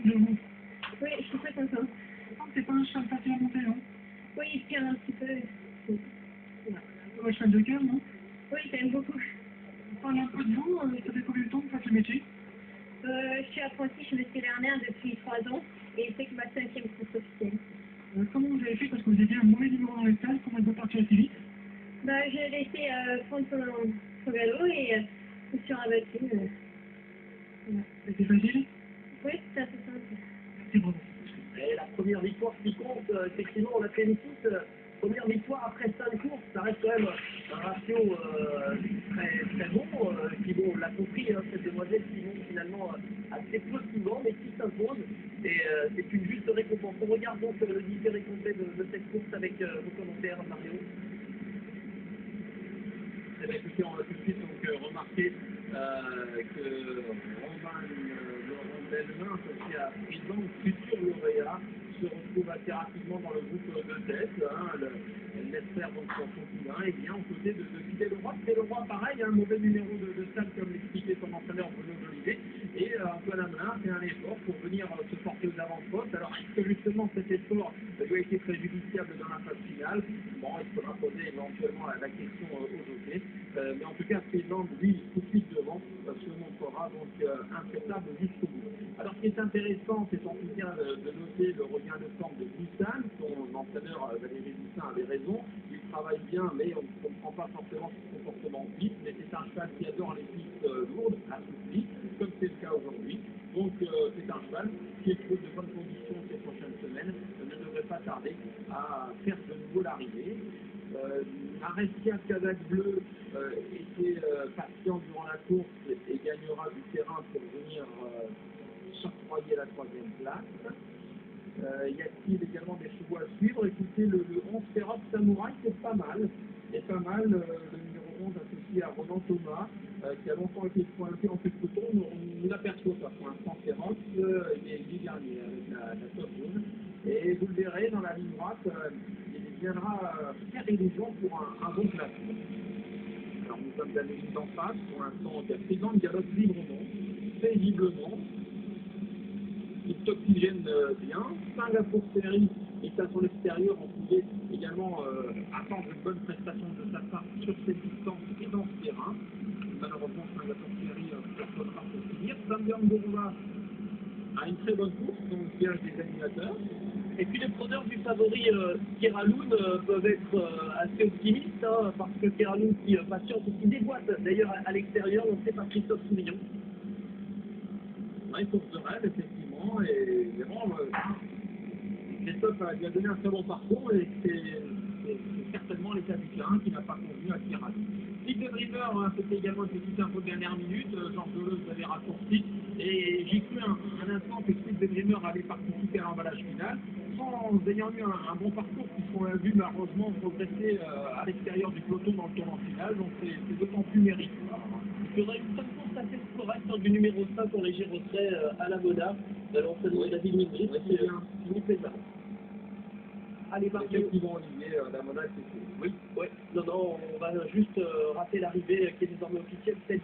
de vous. Oui, je suis très contente. C'est pas un cheval facile à monter, non? Oui, il se tient un petit peu. Oui. Un cheval de cœur, non? Oui, j'aime beaucoup. Parlez un peu de vous, ça fait combien de temps que vous faites le métier? Je suis apprentie chez Monsieur Lerner depuis 3 ans et c'est que ma 5e course officielle. Comment vous avez fait parce que vous aviez un mauvais numéro dans les stades, comment elle peut partir assez vite? Bah, j'ai laissé prendre son galop et je me suis rabattue. Voilà. C'était facile? Oui, c'est assez simple. C'est bon. Et la première victoire qui compte, effectivement, on l'a félicite. Première victoire après 5 courses, ça reste quand même un ratio très bon. Puis bon, on l'a compris, hein, cette demoiselle qui monte finalement assez peu souvent, mais qui s'impose. Et c'est une juste récompense. On regarde donc le différé complet de cette course avec vos commentaires, Mario. Eh bien, écoutez, on va tout de suite donc, remarquer que Romain Laurent Bellemin, qui a pris donc futur lauréat, se retrouve assez rapidement dans le groupe de tête. Elle laisse faire donc son poulain et vient aux côtés de Fidel-Leroy. Fidel-Leroy, pareil, un mauvais numéro de salle comme l'expliquait son entraîneur Bruno Jolivet. Et Antoine Hamelin fait un effort pour venir se porter aux avant-postes. Alors, est-ce que justement cet effort lui a été préjudiciable dans la phase finale? Bon, il faudra poser éventuellement la question aux jockeys. Mais en tout cas, Cleveland, lui, tout de suite devant, se montrera donc intraitable jusqu'au bout. Alors, ce qui est intéressant, c'est en tout cas de noter le regain de forme de Buissan. Son entraîneur Valérie Buissan avait raison. Il travaille bien, mais on ne comprend pas forcément son comportement vite. Mais c'est un cheval qui adore les pistes lourdes, assouplies, comme c'est le cas aujourd'hui. Donc, c'est un cheval qui éprouve de bonnes conditions ces prochaines semaines, ne devrait pas tarder à faire de nouveau l'arrivée. Arestia Cadac Bleu était patient durant la course et gagnera du terrain pour venir s'octroyer la 3e place. Y a-t-il également des chevaux à suivre? Écoutez, le 11 Ferox Samouraï, c'est pas mal. C'est pas mal, le numéro 11 associé à Roland Thomas, qui a longtemps été pointé en queue de peloton. On l'aperçoit pas pour l'instant, Ferox. Il est dernier avec la top jaune. Et vous le verrez dans la ligne droite, il viendra faire illusion pour un bon classement. Alors nous sommes à l'église en face, pour l'instant, il y a présent, il galope librement, paisiblement. Il s'oxygène bien. Singapour Série est à son extérieur, on pouvait également attendre une bonne prestation de sa part sur cette distance et dans ce terrain. Malheureusement, Singapour Série personne pas pour finir. Sambian Gourva a une très bonne course, donc piège des animateurs. Et puis les preneurs du favori Keraloun peuvent être assez optimistes, hein, parce que Keraloun qui patiente et qui déboîte d'ailleurs à l'extérieur, on sait par Christophe Soumillon. Ouais, course de rêve, effectivement, et vraiment, Christophe lui a donné un très bon parcours, et c'est certainement l'état du terrain qui n'a pas convenu à Keraloun. Ligue de Dreamer, hein, c'était également une petite info de dernière minute, Georges Deleuze avait raccourci, et j'ai cru un instant que Ligue de Dreamer allait participer à l'emballage final, sans ayant eu un bon parcours, puisqu'on l'a vu malheureusement progresser à l'extérieur du peloton dans le tournant final, donc c'est d'autant plus méritoire. Il y aura une bonne course assez correcte du numéro 5 pour les Girotrais à la Moda, de l'entraînement David Midri, qui nous plaît pas. Allez, Mario. Effectivement, Olivier, la monnaie, c'est... Oui, ouais. Non, on va juste rater l'arrivée qui est désormais officielle, celle